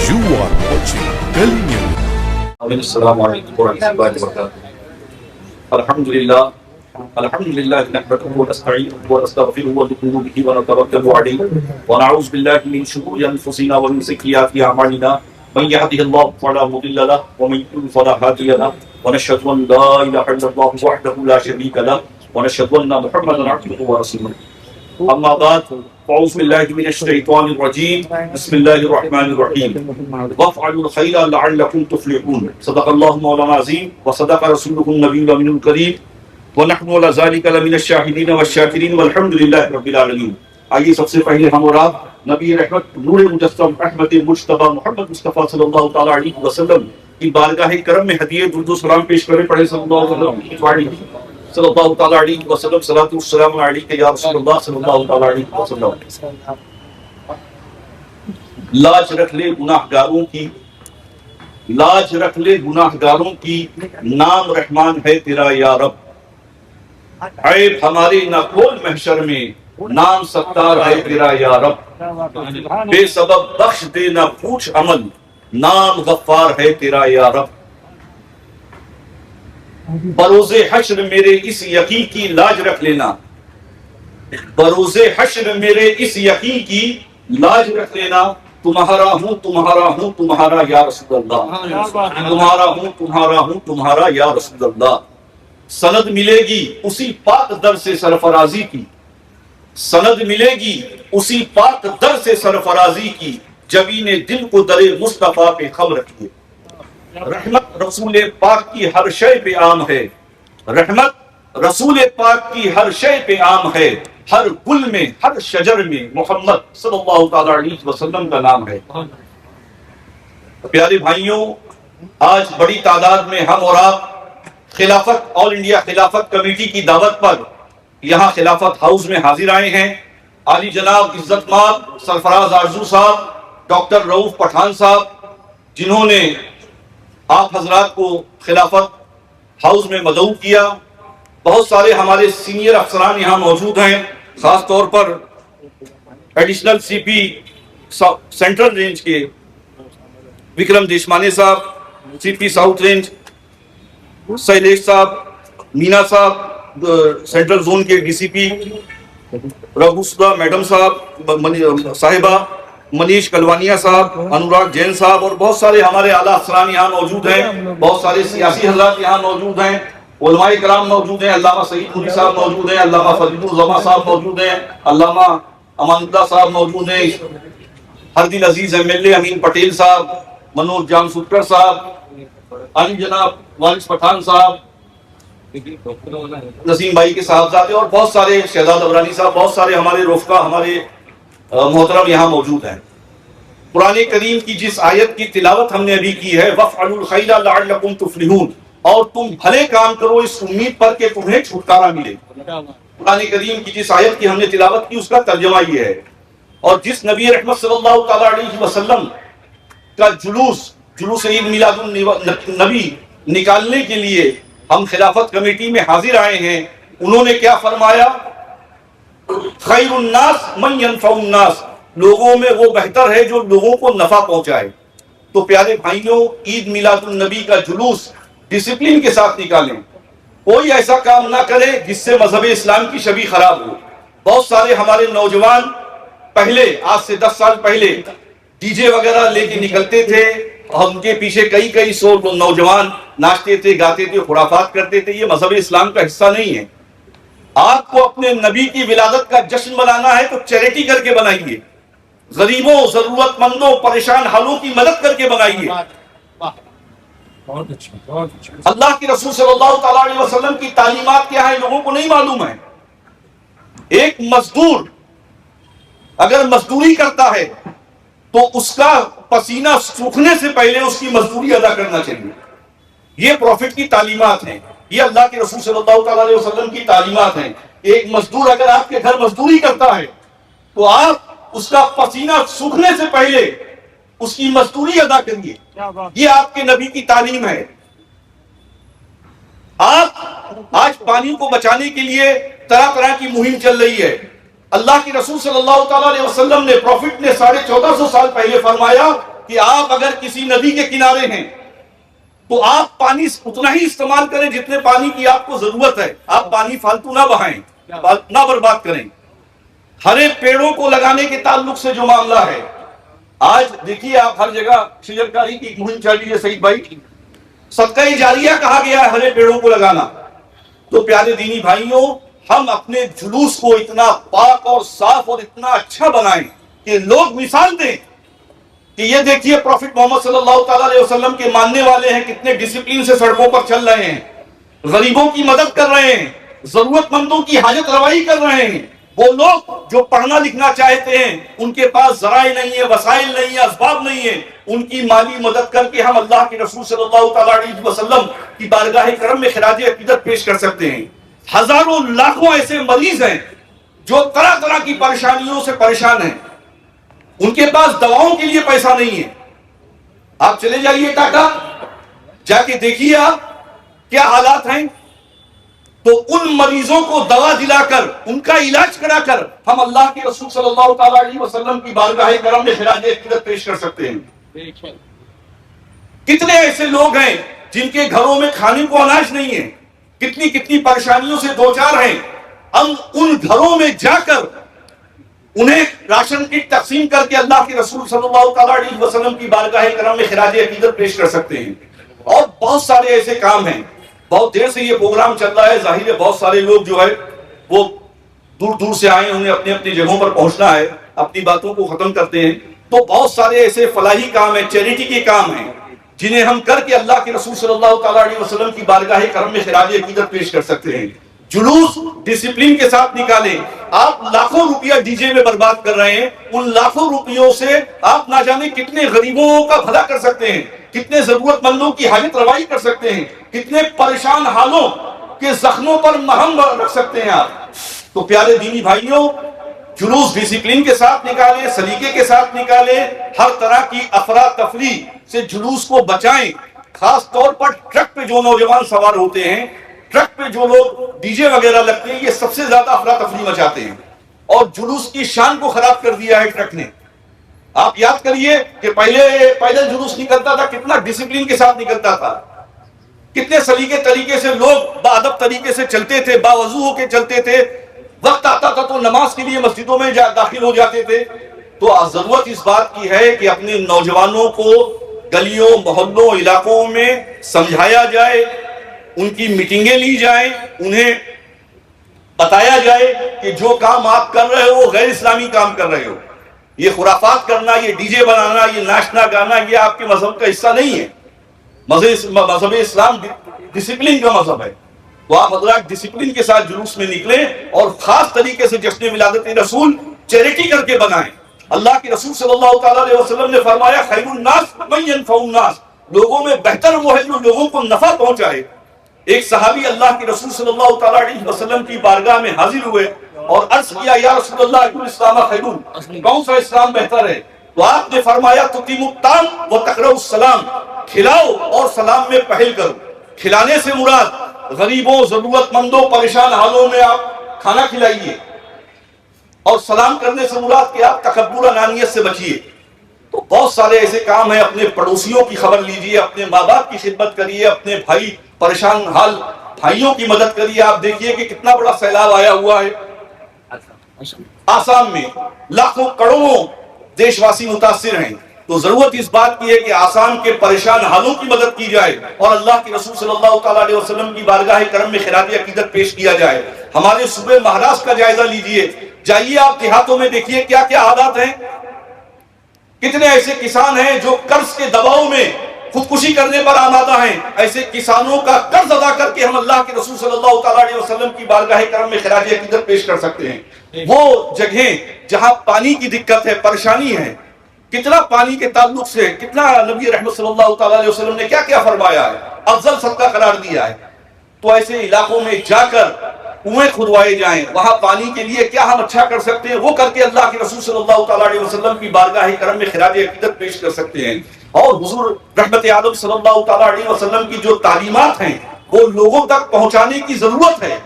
You are watching Kali News. السلام علیکم ورحمۃ اللہ وبرکاتہ۔ الحمد للہ نحمده ونستعینه ونستغفره ونؤمن به ونتوکل علیہ ونعوذ باللہ من شرور انفسنا ومن سیئات اعمالنا من يهده الله فلا مضل له ومن يضلل فلا هادي له ونشهد ان لا اله الا الله وحده لا شريك له ونشهد ان محمدا عبده ورسوله اما بعد أعوذ بالله من الشيطان الرجيم بسم الله الرحمن الرحيم وافعلوا الخير لعلكم تفلحون صدق الله مولانا العظيم وصدق رسوله النبي الأمين الكريم ونحن على ذلك لمن الشاهدين والشاكرين والحمد لله رب العالمين۔ آئیے سب سے پہلے ہم اور آپ نبی رحمت نور مجسم احمد مجتبی محمد مصطفیٰ صلی اللہ تعالی علیہ وسلم کی بارگاہ کرم میں ہدیہ درود و سلام پیش کریں، پڑھیں صلی اللہ تعالی علیہ وسلم صلاۃ والسلام علیک یا رسول اللہ صلی اللہ تعالی علیہ وسلم۔ لاج رکھ لے گناہگاروں کی، لاج رکھ لے گناہگاروں کی، نام رحمان ہے تیرا یا رب، عیب ہمارے نہ کھول محشر میں، نام ستار ہے تیرا یا رب، بے سبب بخش دے نہ پوچھ عمل، نام غفار ہے تیرا یا رب۔ بروز حشر میرے اس یقین کی لاج رکھ لینا، بروز حشر میرے اس یقین کی لاج رکھ لینا، تمہارا ہوں تمہارا ہوں تمہارا یا رسول اللہ، تمہارا ہوں تمہارا ہوں تمہارا یا رسول اللہ۔ سند ملے گی اسی پاک در سے سرفرازی کی، سند ملے گی اسی پاک در سے سرفرازی کی، جبین دل کو در مصطفیٰ پہ خم رکھیے۔ رحمت رسول پاک کی ہر شے پہ عام ہے، رحمت رسول پاک کی ہر شے پہ عام ہے، ہر گل میں ہر شجر میں محمد صلی اللہ تعالی علیہ وسلم کا نام ہے۔ پیارے بھائیوں، آج بڑی تعداد میں ہم اور آپ خلافت آل انڈیا خلافت کمیٹی کی دعوت پر یہاں خلافت ہاؤس میں حاضر آئے ہیں۔ عالی جناب عزت مآب سرفراز آرزو صاحب، ڈاکٹر رؤف پٹھان صاحب، جنہوں نے آپ حضرات کو خلافت ہاؤس میں مدعو کیا، بہت سارے ہمارے سینئر افسران یہاں موجود ہیں، خاص طور پر ایڈیشنل سی پی سینٹرل رینج کے وکرم دیشمانے صاحب، سی پی ساؤتھ رینج سیلیش صاحب، مینا صاحب سینٹرل زون کے ڈی سی پی، رگھوسدا میڈم صاحب صاحبہ، منیش کلوانیا صاحب، انوراگ جین صاحب، اور بہت سارے ہمارے اعلیٰ افسران یہاں موجود ہیں، بہت سارے سیاسی حضرات یہاں موجود ہیں، علماء کرام موجود ہیں، علامہ سعید پوری صاحب موجود ہیں، علامہ فضل الرحمان صاحب موجود ہیں، علامہ امان اللہ صاحب موجود ہیں، ہردل عزیز ایم ایل اے امین پٹیل صاحب، منوج جام سوتکر صاحب، علی جناب وارث پٹھان صاحب، نسیم بھائی کے صاحبزادے، اور بہت سارے شہزاد عبرانی صاحب، بہت سارے ہمارے رفقا ہمارے محترم یہاں موجود ہیں۔ قرآن کریم کی جس آیت کی تلاوت ہم نے ابھی کی ہے، وَافْعَلُوا الْخَيْرَ لَعَلَّكُمْ تُفْلِحُونَ، اور تم بھلے کام کرو اس امید پر کہ تمہیں چھٹکارا ملے۔ قرآن کریم کی جس آیت کی ہم نے تلاوت کی اس کا ترجمہ یہ ہے، اور جس نبی رحمت صلی اللہ تعالی علیہ وسلم کا جلوس عید میلاد النبی نکالنے کے لیے ہم خلافت کمیٹی میں حاضر آئے ہیں، انہوں نے کیا فرمایا؟ خیر الناس من ينفع الناس، لوگوں میں وہ بہتر ہے جو لوگوں کو نفع پہنچائے۔ تو پیارے بھائیوں، عید میلاد النبی کا جلوس ڈسپلن کے ساتھ نکالیں، کوئی ایسا کام نہ کرے جس سے مذہب اسلام کی چھوی خراب ہو۔ بہت سارے ہمارے نوجوان پہلے آج سے 10 سال پہلے ڈی جے وغیرہ لے کے نکلتے تھے، اور ان کے پیچھے کئی سو نوجوان ناچتے تھے، گاتے تھے، خرافات کرتے تھے۔ یہ مذہب اسلام کا حصہ نہیں ہے۔ آپ کو اپنے نبی کی ولادت کا جشن منانا ہے تو چیریٹی کر کے بنائیے، غریبوں، ضرورت مندوں، پریشان حالوں کی مدد کر کے بنائیے۔ اللہ کے رسول صلی اللہ تعالی علیہ وسلم کی تعلیمات کیا ہیں لوگوں کو نہیں معلوم ہے۔ ایک مزدور اگر مزدوری کرتا ہے تو اس کا پسینہ سوکھنے سے پہلے اس کی مزدوری ادا کرنا چاہیے۔ یہ پروفٹ کی تعلیمات ہیں، یہ اللہ کے رسول صلی اللہ تعالی علیہ وسلم کی تعلیمات ہیں۔ ایک مزدور اگر آپ کے گھر مزدوری کرتا ہے تو آپ اس کا پسینہ سوکھنے سے پہلے اس کی مزدوری ادا کریے، یہ آپ کے نبی کی تعلیم ہے۔ آپ آج پانی کو بچانے کے لیے طرح طرح کی مہم چل رہی ہے۔ اللہ کے رسول صلی اللہ تعالی علیہ وسلم نے، پروفٹ نے 1450 سال پہلے فرمایا کہ آپ اگر کسی ندی کے کنارے ہیں تو آپ پانی اتنا ہی استعمال کریں جتنے پانی کی آپ کو ضرورت ہے. آپ پانی فالتو نہ بہائیں، نہ برباد کریں. ہرے پیڑوں کو لگانے کے تعلق سے جو معاملہ ہے، آج دیکھیے آپ ہر جگہ شجرکاری کی مہم چل رہی ہے. سعید بھائی، صدقہ جاریہ کہا گیا ہے ہرے پیڑوں کو لگانا. تو پیارے دینی بھائیوں، ہم اپنے جلوس کو اتنا پاک اور صاف اور اتنا اچھا بنائیں کہ لوگ مثال دیں کہ یہ دیکھیے پروفٹ محمد صلی اللہ تعالیٰ علیہ وسلم کے ماننے والے ہیں، کتنے ڈسپلین سے سڑکوں پر چل رہے ہیں، غریبوں کی مدد کر رہے ہیں، ضرورت مندوں کی حاجت روائی کر رہے ہیں. وہ لوگ جو پڑھنا لکھنا چاہتے ہیں، ان کے پاس ذرائع نہیں ہے، وسائل نہیں ہے، اسباب نہیں ہے، ان کی مالی مدد کر کے ہم اللہ کے رسول صلی اللہ تعالیٰ علیہ وسلم کی بارگاہ کرم میں خراج عقیدت پیش کر سکتے ہیں. ہزاروں لاکھوں ایسے مریض ہیں جو طرح طرح کی پریشانیوں سے پریشان ہیں، ان کے پاس دواؤں کے لیے پیسہ نہیں ہے. آپ چلے جائیے ٹاٹا، جا کے دیکھیے آپ کیا حالات ہیں. تو ان مریضوں کو دوا دلا کر، ان کا علاج کرا کر ہم اللہ کے رسول صلی اللہ تعالیٰ علیہ وسلم کی بارگاہ کرم میں خراج عقیدت پیش کر سکتے ہیں. کتنے ایسے لوگ ہیں جن کے گھروں میں کھانے کو اناج نہیں ہے، کتنی کتنی پریشانیوں سے دوچار ہیں. ہم ان گھروں میں جا کر انہیں راشن کٹ تقسیم کر کے اللہ کے رسول صلی اللہ تعالیٰ علیہ وسلم کی بارگاہ کرم میں خراج عقیدت پیش کر سکتے ہیں. اور بہت سارے ایسے کام ہیں. بہت دیر سے یہ پروگرام چل رہا ہے، ظاہر ہے بہت سارے لوگ جو ہے وہ دور دور سے آئے، انہیں اپنے اپنی جگہوں پر پہنچنا ہے، اپنی باتوں کو ختم کرتے ہیں. تو بہت سارے ایسے فلاحی کام ہیں، چیریٹی کے کام ہیں، جنہیں ہم کر کے اللہ کے رسول صلی اللہ تعالیٰ علیہ وسلم کی بارگاہ کرم میں خراج عقیدت پیش کر سکتے ہیں. جلوس ڈسپلین کے ساتھ نکالیں. آپ لاکھوں روپیہ ڈی جے میں برباد کر رہے ہیں، ان لاکھوں روپیوں سے آپ نہ جانے کتنے غریبوں کا بھلا کر سکتے ہیں، کتنے ضرورت مندوں کی حاجت روائی کر سکتے ہیں، کتنے پریشان حالوں کے زخموں پر مرہم رکھ سکتے ہیں آپ. تو پیارے دینی بھائیوں، جلوس ڈسپلین کے ساتھ نکالیں، سلیقے کے ساتھ نکالیں. ہر طرح کی افراتفری سے جلوس کو بچائیں. خاص طور پر ٹرک پہ جو نوجوان سوار ہوتے ہیں، ٹرک پہ جو لوگ ڈی جے وغیرہ لگتے ہیں، یہ سب سے زیادہ افراتفری مچاتے ہیں اور جلوس کی شان کو خراب کر دیا ہے ٹرک نے. آپ یاد کریے کہ پہلے پیدل جلوس نکلتا تھا، کتنا ڈسپلین کے ساتھ نکلتا تھا، کتنے سلیقے طریقے سے لوگ باادب طریقے سے چلتے تھے، باوضو ہو کے چلتے تھے. وقت آتا تھا تو نماز کے لیے مسجدوں میں داخل ہو جاتے تھے. تو ضرورت اس بات کی ہے کہ اپنے نوجوانوں کو گلیوں، محلوں، علاقوں میں سمجھایا جائے، ان کی میٹنگیں لی جائیں، انہیں بتایا جائے کہ جو کام آپ کر رہے ہو وہ غیر اسلامی کام کر رہے ہو. یہ خرافات کرنا، یہ ڈی جے بنانا، یہ ناچنا گانا، یہ آپ کے مذہب کا حصہ نہیں ہے. مذہب اسلام ڈسپلین کا مذہب ہے. تو آپ حضرات ڈسپلین کے ساتھ جلوس میں نکلیں اور خاص طریقے سے جشن ولادت رسول چیریٹی کر کے بنائیں. اللہ کے رسول صلی اللہ تعالیٰ علیہ وسلم نے فرمایا خیر الناس من ينفع الناس، لوگوں میں بہتر وہ ہے جو لوگوں کو نفع پہنچائے. ایک صحابی اللہ کے رسول صلی اللہ تعالیٰ علیہ وسلم کی بارگاہ میں حاضر ہوئے اور عرض کیا یا رسول اللہ ایل اسلام خیر، کون سا اسلام بہتر ہے؟ تو آپ نے فرمایا تقیم الطعام وتقرأ السلام، کھلاؤ اور سلام میں پہل کرو. کھلانے سے مراد غریبوں، ضرورت مندوں، پریشان حالوں میں آپ کھانا کھلائیے، اور سلام کرنے سے مراد کہ آپ تکبر انانیت سے بچیے. تو بہت سارے ایسے کام ہیں. اپنے پڑوسیوں کی خبر لیجئے، اپنے ماں باپ کی خدمت کریے، اپنے بھائی پریشان حال بھائیوں کی مدد کریے. آپ دیکھیے کہ کتنا بڑا سیلاب آیا ہوا ہے آسام میں، لاکھوں کروڑوں دیش واسی متاثر ہیں. تو ضرورت اس بات کی ہے کہ آسام کے پریشان حالوں کی مدد کی جائے اور اللہ کے رسول صلی اللہ تعالیٰ علیہ وسلم کی بارگاہ کرم میں خراج عقیدت پیش کیا جائے. ہمارے صوبے مہاراشٹر کا جائزہ لیجئے، جائیے آپ دیہاتوں میں دیکھیے کیا کیا حالات ہیں. کتنے ایسے کسان ہیں جو قرض کے دباؤ میں خودکشی کرنے پر آمادہ ہیں. ایسے کسانوں کا قرض ادا کر کے ہم اللہ کے رسول صلی اللہ تعالیٰ علیہ وسلم کی بارگاہ کرم میں خراج عقیدت پیش کر سکتے ہیں. وہ جگہیں جہاں پانی کی دقت ہے، پریشانی ہے، کتنا پانی کے تعلق سے کتنا نبی رحمت صلی اللہ تعالیٰ علیہ وسلم نے کیا کیا فرمایا ہے، افضل صدقہ قرار دیا ہے. تو ایسے علاقوں میں جا کر کنویں کھدوائے جائیں، وہاں پانی کے لیے کیا ہم اچھا کر سکتے ہیں وہ کر کے اللہ کے رسول صلی اللہ تعالیٰ علیہ وسلم کی بارگاہ کرم میں خراج عقیدت پیش کر سکتے ہیں. اور حضور رحمت عالم صلی اللہ تعالیٰ علیہ وسلم کی جو تعلیمات ہیں وہ لوگوں تک پہنچانے کی ضرورت ہے.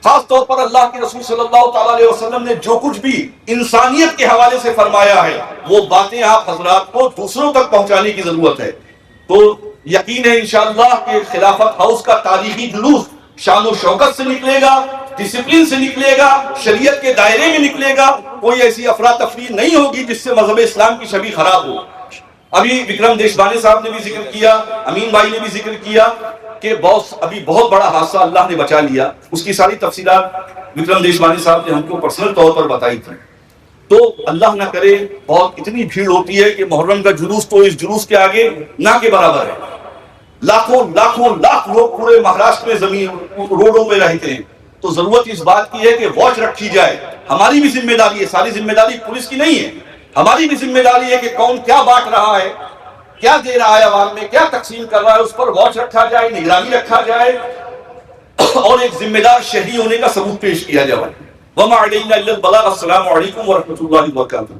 خاص طور پر اللہ کے رسول صلی اللہ تعالیٰ علیہ وسلم نے جو کچھ بھی انسانیت کے حوالے سے فرمایا ہے وہ باتیں آپ حضرات کو دوسروں تک پہنچانے کی ضرورت ہے. تو یقین ہے انشاءاللہ کہ خلافت ہاؤس کا تاریخی جلوس شان و شوکت سے نکلے گا، ڈسپلن سے نکلے گا، شریعت کے دائرے میں نکلے گا. کوئی ایسی افراتفری نہیں ہوگی جس سے مذہب اسلام کی چھوی خراب ہو. ابھی وکرم دیشبانے صاحب نے بھی ذکر کیا، امین بھائی نے بھی ذکر کیا کہ ابھی بہت بڑا حادثہ اللہ نے بچا لیا. اس کی ساری تفصیلات وکرم دیشبانے صاحب نے ہم کو پرسنل طور پر بتائی تھی. تو اللہ نہ کرے بہت اتنی بھیڑ ہوتی ہے کہ محرم کا جلوس تو اس جلوس کے آگے نہ کے برابر ہے. لاکھوں لاکھ لوگ پورے مہاراشٹر میں زمین روڈوں پہ رہتے ہیں. تو ضرورت اس بات کی ہے کہ واچ رکھی جائے. ہماری بھی ذمہ داری ہے، ساری ذمہ داری پولیس کی نہیں ہے، ہماری بھی ذمہ داری ہے کہ کون کیا بانٹ رہا ہے، کیا دے رہا ہے عوام میں، کیا تقسیم کر رہا ہے، اس پر واچ رکھا جائے، نگرانی رکھا جائے اور ایک ذمہ دار شہری ہونے کا ثبوت پیش کیا جائے. وما علینا الا البلاغ. السلام علیکم ورحمۃ اللہ وبرکاتہ.